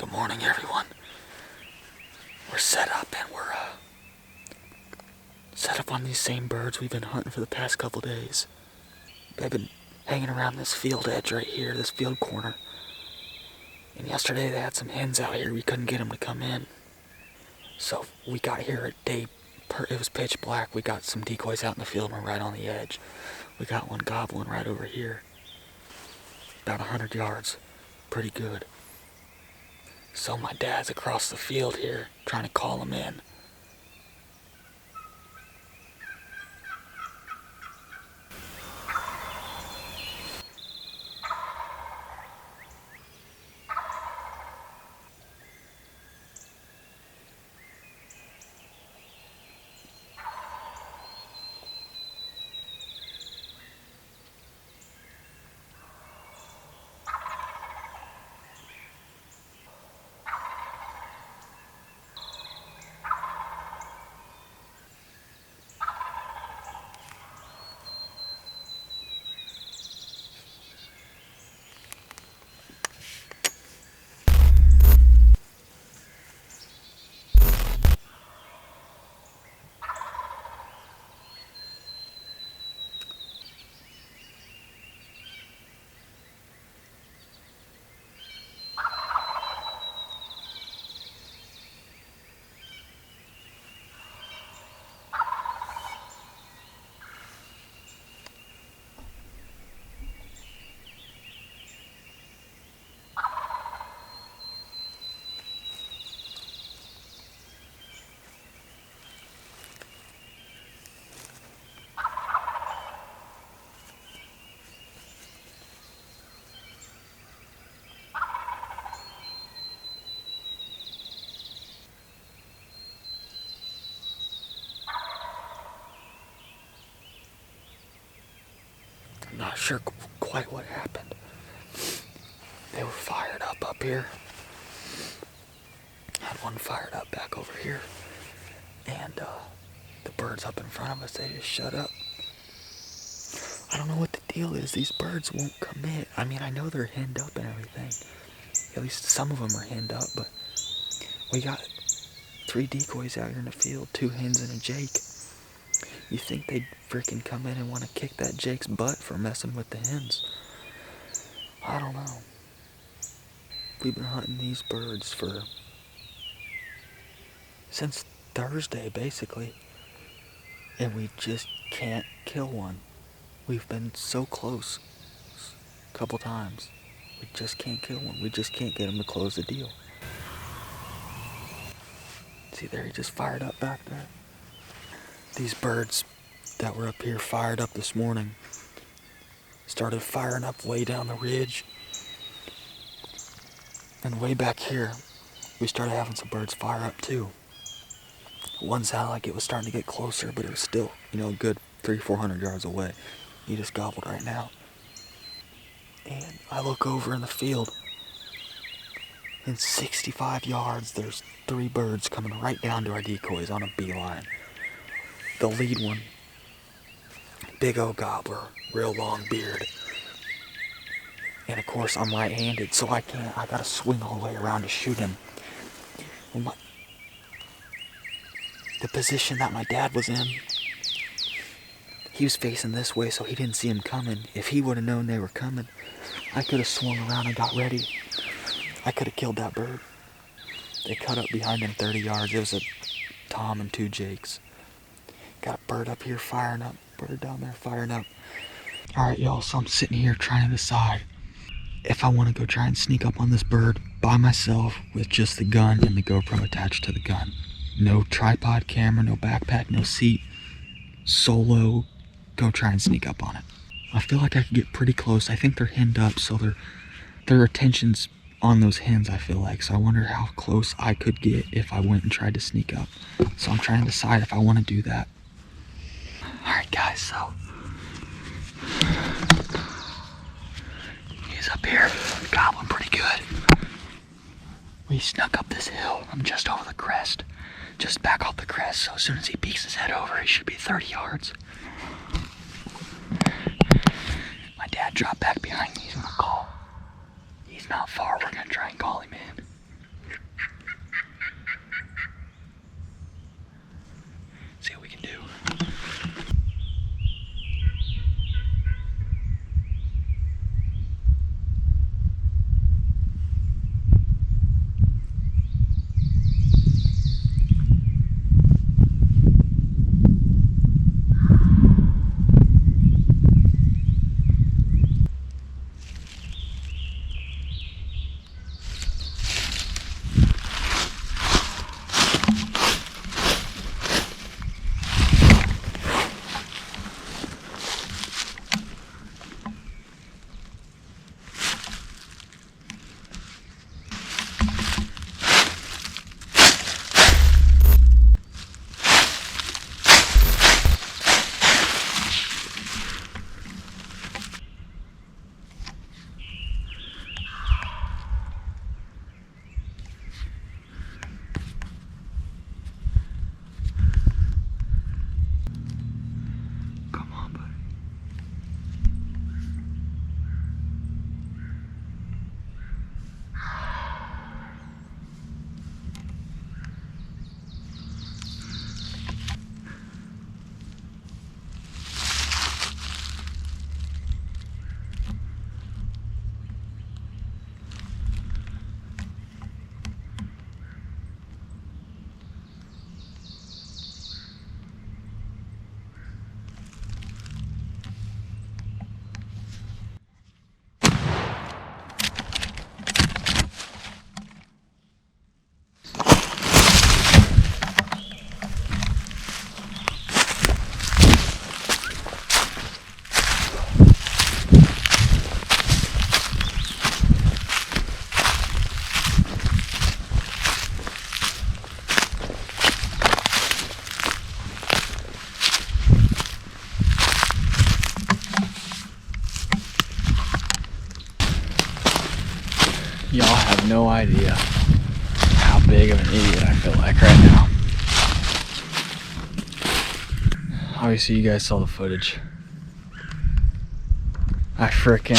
Good morning, everyone. We're set up and we're set up on these same birds we've been hunting for the past couple days. They've been hanging around this field edge right here, this field corner. And yesterday they had some hens out here. We couldn't get them to come in. So we got here at it was pitch black. We got some decoys out in the field and we're right on the edge. We got one gobbling right over here. About 100 yards. Pretty good. So my dad's across the field here trying to call him in. I'm not sure quite what happened. They were fired up here. Had one fired up back over here. And the birds up in front of us, they just shut up. I don't know what the deal is. These birds won't commit. I mean, I know they're henned up and everything. At least some of them are henned up, but we got 3 decoys out here in the field, 2 hens and a jake. You think they'd freaking come in and want to kick that jake's butt for messing with the hens? I don't know. We've been hunting these birds since Thursday, basically, and we just can't kill one. We've been so close a couple times. We just can't kill one. We just can't get them to close the deal. See there, he just fired up back there. These birds that were up here fired up this morning started firing up way down the ridge. And way back here, we started having some birds fire up too. One sounded like it was starting to get closer, but it was still, a good 300-400 yards away. He just gobbled right now. And I look over in the field, in 65 yards, there's 3 birds coming right down to our decoys on a beeline. The lead one, big old gobbler, real long beard. And of course I'm right-handed, so I gotta swing all the way around to shoot him. Well, the position that my dad was in, he was facing this way, so he didn't see him coming. If he would have known they were coming, I could have swung around and got ready. I could have killed that bird. They cut up behind him 30 yards. It was a tom and 2 jakes. Got a bird up here firing up, bird down there firing up. Alright, y'all, so I'm sitting here trying to decide if I want to go try and sneak up on this bird by myself with just the gun and the GoPro attached to the gun. No tripod camera, no backpack, no seat. Solo, go try and sneak up on it. I feel like I could get pretty close. I think they're henned up, so their attention's on those hens, I feel like. So I wonder how close I could get if I went and tried to sneak up. So I'm trying to decide if I want to do that. Alright guys, so he's up here, gobbling pretty good. We snuck up this hill. I'm just over the crest, just back off the crest, so as soon as he peeks his head over, he should be 30 yards. My dad dropped back behind me. He's gonna call. He's not far. We're gonna try and call him in. Y'all have no idea how big of an idiot I feel like right now. Obviously you guys saw the footage. I frickin'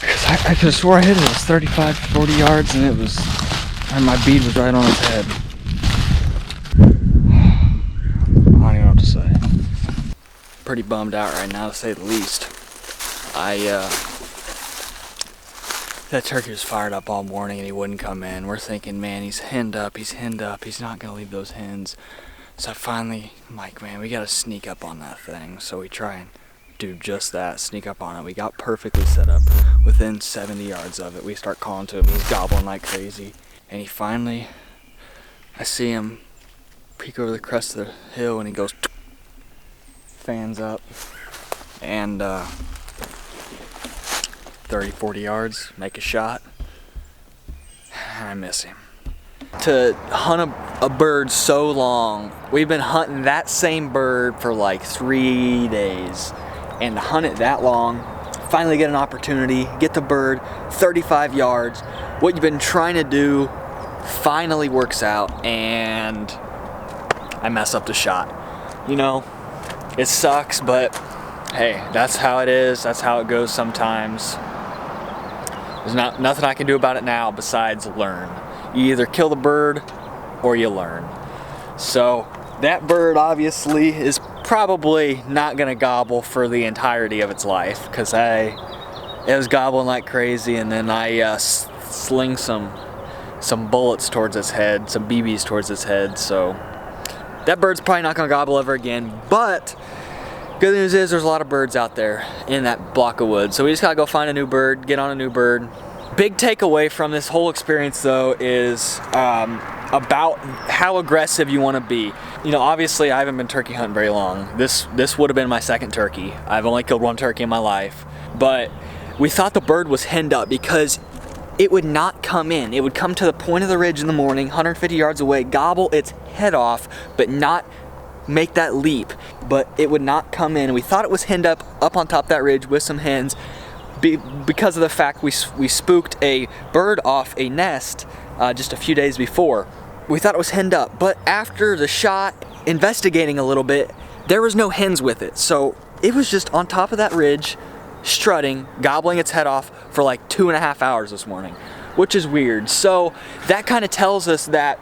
cause I could have swore I hit it. It was 35, 40 yards and my bead was right on his head. I don't even know what to say. Pretty bummed out right now, to say the least. That turkey was fired up all morning and he wouldn't come in. We're thinking, man, he's henned up, he's not gonna leave those hens. So finally, I'm like, man, we gotta sneak up on that thing. So we try and do just that, sneak up on it. We got perfectly set up. Within 70 yards of it, we start calling to him. He's gobbling like crazy. And he finally, I see him peek over the crest of the hill and he goes, fans up. And 30, 40 yards, make a shot. I miss him. To hunt a bird so long, we've been hunting that same bird for like 3 days. And to hunt it that long, finally get an opportunity, get the bird 35 yards. What you've been trying to do finally works out, and I mess up the shot. You know, it sucks, but hey, that's how it is. That's how it goes sometimes. There's nothing I can do about it now besides learn. You either kill the bird or you learn. So that bird obviously is probably not gonna gobble for the entirety of its life, because it was gobbling like crazy, and then I sling some bullets towards its head, some BBs towards its head. So that bird's probably not gonna gobble ever again. But good news is there's a lot of birds out there in that block of wood. So we just gotta go find a new bird, get on a new bird. Big takeaway from this whole experience though is about how aggressive you wanna be. You know, obviously I haven't been turkey hunting very long. This would have been my second turkey. I've only killed one turkey in my life. But we thought the bird was henned up because it would not come in. It would come to the point of the ridge in the morning, 150 yards away, gobble its head off, but not make that leap. But it would not come in. We thought it was henned up on top of that ridge with some hens because of the fact we spooked a bird off a nest just a few days before. We thought it was henned up, but after the shot, investigating a little bit, there was no hens with it. So it was just on top of that ridge, strutting, gobbling its head off for like 2.5 hours this morning, which is weird. So that kind of tells us that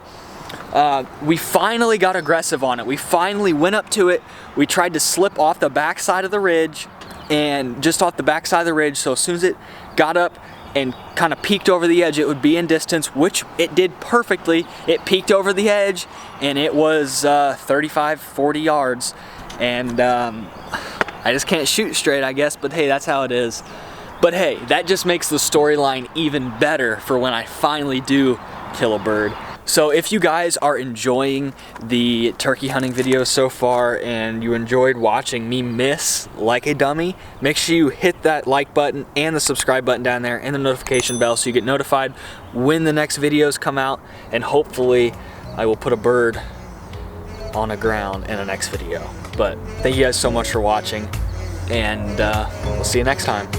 we finally got aggressive on it. We finally went up to it. We tried to slip off the back side of the ridge, and just off the back side of the ridge, so as soon as it got up and kind of peeked over the edge, it would be in distance, which it did perfectly. It peeked over the edge and it was 35, 40 yards. And I just can't shoot straight, I guess, but hey, that's how it is. But hey, that just makes the storyline even better for when I finally do kill a bird. So if you guys are enjoying the turkey hunting videos so far and you enjoyed watching me miss like a dummy, make sure you hit that like button and the subscribe button down there and the notification bell so you get notified when the next videos come out, and hopefully I will put a bird on the ground in the next video. But thank you guys so much for watching, and we'll see you next time.